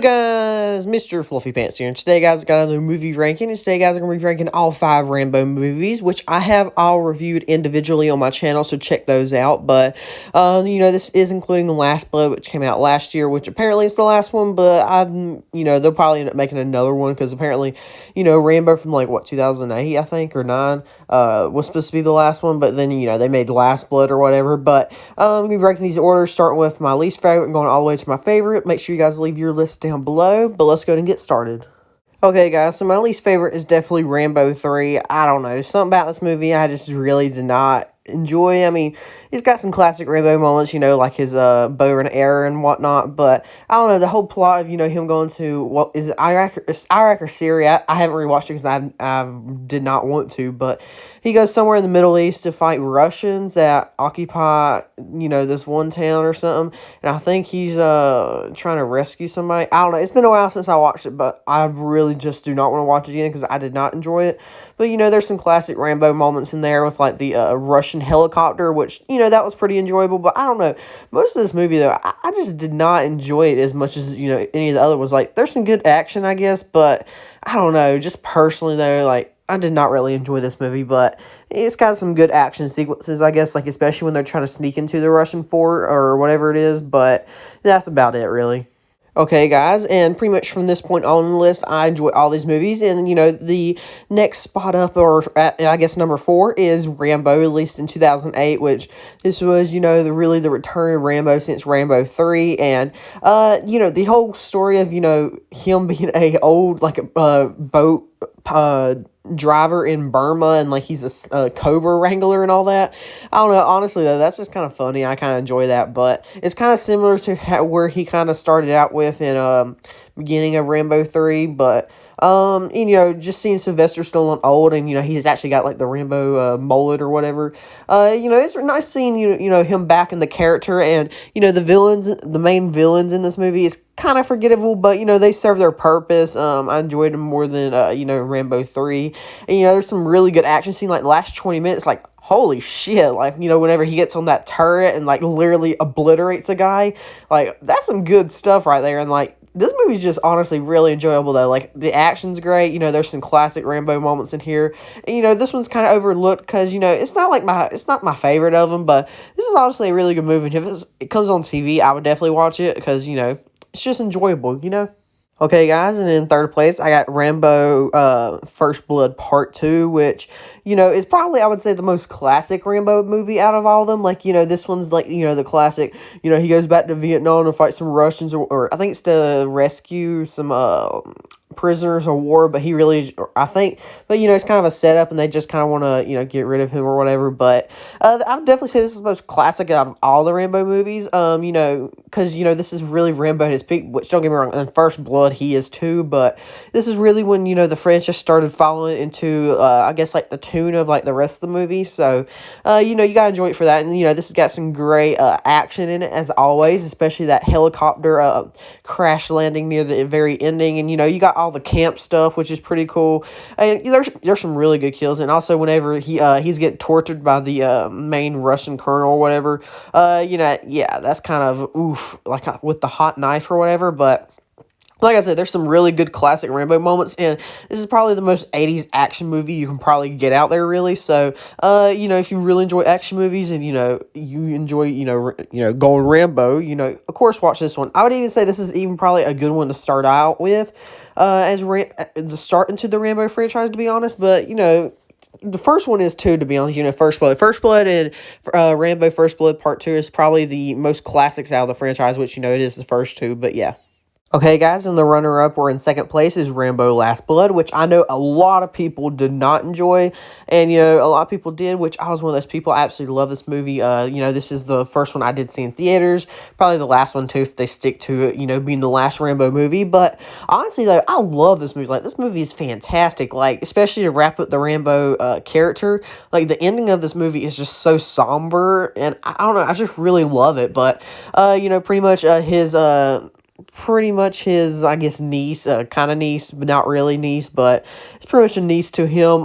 Guys, Mr. Fluffy Pants here, and today guys I got another movie ranking, and today guys I'm going to be ranking all 5 Rambo movies, which I have all reviewed individually on my channel, so check those out. But, this is including The Last Blood, which came out last year, which apparently is the last one, but they'll probably end up making another one, because apparently, Rambo from, 2008, I think, or 9, was supposed to be the last one, but then, they made The Last Blood or whatever. But, I'm going to be ranking these orders, starting with my least favorite and going all the way to my favorite. Make sure you guys leave your list down below, but let's go ahead and get started. Okay, guys, so my least favorite is definitely Rambo 3. I don't know, something about this movie I just really did not enjoy. I mean, he's got some classic Rambo moments, like his bow and arrow and whatnot, but I don't know, the whole plot of, him going to, what is it, Iraq or Syria? I haven't rewatched it because I did not want to, but he goes somewhere in the Middle East to fight Russians that occupy, this one town or something, and I think he's trying to rescue somebody. I don't know, it's been a while since I watched it, but I really just do not want to watch it again because I did not enjoy it. But, there's some classic Rambo moments in there with, the Russian helicopter, which, that was pretty enjoyable. But I don't know. Most of this movie, though, I just did not enjoy it as much as, any of the other ones. There's some good action, I guess, but I don't know. Just personally, though, I did not really enjoy this movie, but it's got some good action sequences, I guess, especially when they're trying to sneak into the Russian fort or whatever it is, but that's about it, really. Okay, guys, and pretty much from this point on in the list, I enjoy all these movies, and, the next spot up, or I guess number 4, is Rambo, released in 2008, which this was, the return of Rambo since Rambo 3, and, the whole story of, him being a old, boat, driver in Burma, and he's a Cobra wrangler and all that. I don't know, honestly though, that's just kind of funny. I kind of enjoy that, but it's kind of similar to where he kind of started out with in beginning of Rambo 3, but just seeing Sylvester Stallone old, and he's actually got the Rambo mullet or whatever. It's nice seeing him back in the character, and the main villains in this movie is kind of forgettable, but they serve their purpose. I enjoyed them more than Rambo 3. And there's some really good action scene, the last 20 minutes, holy shit, whenever he gets on that turret and literally obliterates a guy, that's some good stuff right there. And this movie's just honestly really enjoyable, though. The action's great. There's some classic Rambo moments in here. And, this one's kind of overlooked because, it's not my favorite of them, but this is honestly a really good movie. And if it comes on TV, I would definitely watch it because, it's just enjoyable, Okay, guys, and in third place, I got Rambo First Blood Part 2, which, is probably, I would say, the most classic Rambo movie out of all of them. This one's, the classic, he goes back to Vietnam to fight some Russians, or I think it's to rescue some prisoners of war, but it's kind of a setup, and they just kind of want to, get rid of him or whatever. But I would definitely say this is the most classic out of all the Rambo movies, because, this is really Rambo at his peak, which, don't get me wrong, in First Blood, he is too, but this is really when, the franchise started following into, I guess, the tune of, the rest of the movie. So, you gotta enjoy it for that, and, this has got some great action in it, as always, especially that helicopter crash landing near the very ending, and, you got all the camp stuff, which is pretty cool. And there's some really good kills, and also whenever he's getting tortured by the main Russian colonel or whatever, yeah, that's kind of oof, with the hot knife or whatever. But like I said, there's some really good classic Rambo moments, and this is probably the most 80s action movie you can probably get out there, really. So, if you really enjoy action movies and, you enjoy, going Rambo, of course, watch this one. I would even say this is even probably a good one to start out with, the start into the Rambo franchise, to be honest. But, the first one is too, to be honest. First Blood and Rambo First Blood Part 2 is probably the most classics out of the franchise, which, it is the first two, but yeah. Okay, guys, and the runner-up, or in second place, is Rambo Last Blood, which I know a lot of people did not enjoy, and, a lot of people did, which I was one of those people. I absolutely love this movie. This is the first one I did see in theaters, probably the last one, too, if they stick to it, being the last Rambo movie. But honestly, though, I love this movie. This movie is fantastic, especially to wrap up the Rambo character. The ending of this movie is just so somber, and I don't know, I just really love it. But, pretty much his, I guess, niece, kind of niece, but not really niece, but it's pretty much a niece to him,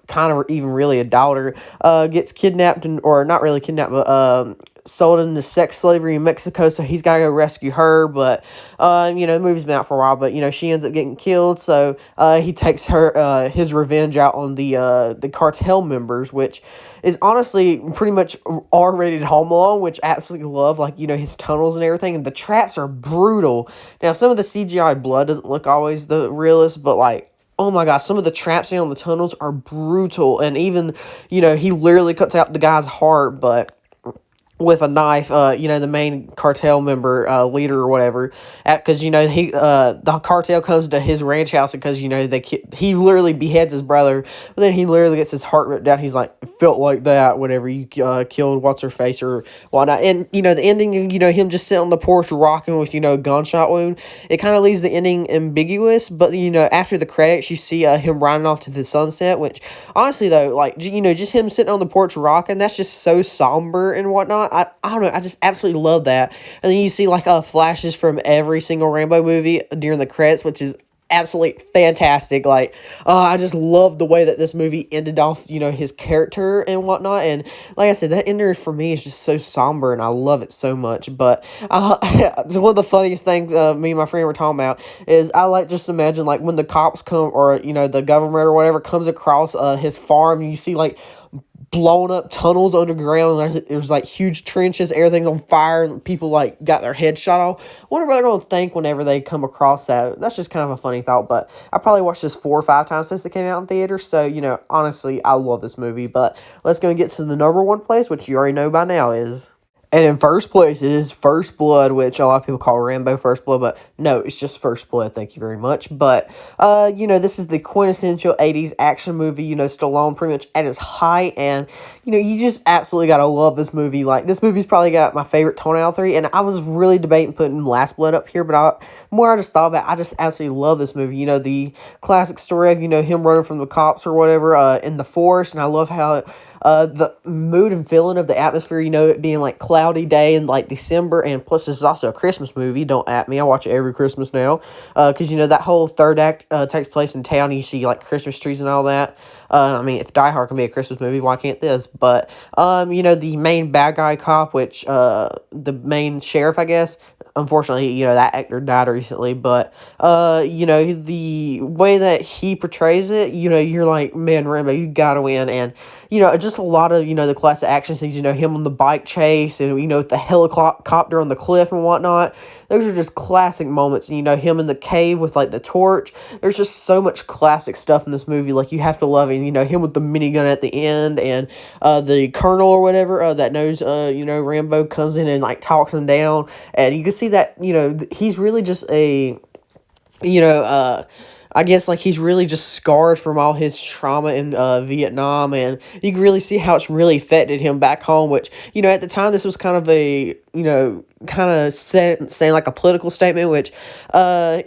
kind of even really a daughter, gets kidnapped, or not really kidnapped, but sold into sex slavery in Mexico, so he's got to go rescue her. But the movie's been out for a while, but she ends up getting killed. So he takes his revenge out on the cartel members, which is honestly pretty much R-rated Home Alone, which I absolutely love. Like his tunnels and everything, and the traps are brutal. Now some of the CGI blood doesn't look always the realest, but like, oh my gosh, some of the traps on the tunnels are brutal. And even, he literally cuts out the guy's heart, but with a knife, the main cartel member, leader or whatever, because the cartel comes to his ranch house because he literally beheads his brother, but then he literally gets his heart ripped out. He's like, "It felt like that whenever you killed what's her face or whatnot." And the ending, him just sitting on the porch rocking with a gunshot wound. It kind of leaves the ending ambiguous, but after the credits, you see him riding off to the sunset. Which honestly though, like just him sitting on the porch rocking, that's just so somber and whatnot. I don't know. I just absolutely love that. And then you see like flashes from every single Rambo movie during the credits, which is absolutely fantastic. Like, I just love the way that this movie ended off, his character and whatnot. And like I said, that ender for me is just so somber, and I love it so much. But one of the funniest things me and my friend were talking about is I like just imagine like when the cops come, or the government or whatever comes across his farm, and you see like blown up tunnels underground, and there's like huge trenches, everything's on fire, and people like got their head shot off. I wonder what they're gonna think whenever they come across that. That's just kind of a funny thought. But I probably watched this 4 or 5 times since it came out in theaters, so honestly, I love this movie. But let's go and get to the number one place, which you already know by now is. And in first place is First Blood, which a lot of people call Rambo First Blood, but no, it's just First Blood, thank you very much. But, this is the quintessential 80s action movie, Stallone pretty much at his height, and, you just absolutely gotta love this movie. Like, this movie's probably got my favorite tone out of 3, and I was really debating putting Last Blood up here, but more I just thought about it, I just absolutely love this movie. The classic story of, him running from the cops or whatever, in the forest, and I love how the mood and feeling of the atmosphere, it being like cloudy day in like December, and plus this is also a Christmas movie. Don't at me, I watch it every Christmas now, because that whole third act takes place in town, and you see like Christmas trees and all that. If Die Hard can be a Christmas movie, why can't this? But the main bad guy cop, which the main sheriff, I guess, unfortunately, that actor died recently, but the way that he portrays it, you're like, man, Rambo, you gotta win. And just a lot of the classic action scenes, him on the bike chase, and the helicopter on the cliff and whatnot. Those are just classic moments. And, him in the cave with like the torch. There's just so much classic stuff in this movie. Like, you have to love it. Him with the minigun at the end, and the colonel or whatever that knows Rambo comes in and like talks him down, and you can see that he's really just a I guess like he's really just scarred from all his trauma in Vietnam, and you can really see how it's really affected him back home, which, at the time this was kind of a, kind of saying like a political statement, which I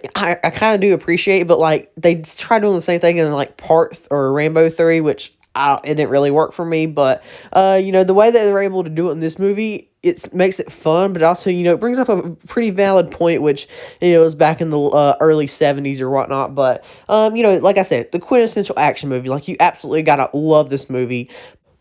kind of do appreciate, but like they try doing the same thing in like Rambo 3, which it didn't really work for me. But the way that they're able to do it in this movie, it makes it fun, but also it brings up a pretty valid point, which is back in the early 70s or whatnot. But like I said, the quintessential action movie. Like, you absolutely gotta love this movie.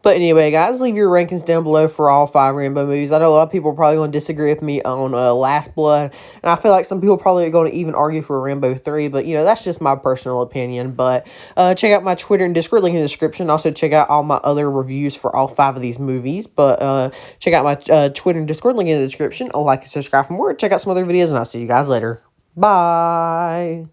But anyway, guys, leave your rankings down below for all 5 Rambo movies. I know a lot of people are probably going to disagree with me on Last Blood, and I feel like some people probably are going to even argue for Rambo 3, but, that's just my personal opinion. But check out my Twitter and Discord, link in the description. Also, check out all my other reviews for all 5 of these movies. But check out my Twitter and Discord, link in the description. Like and subscribe for more. Check out some other videos, and I'll see you guys later. Bye!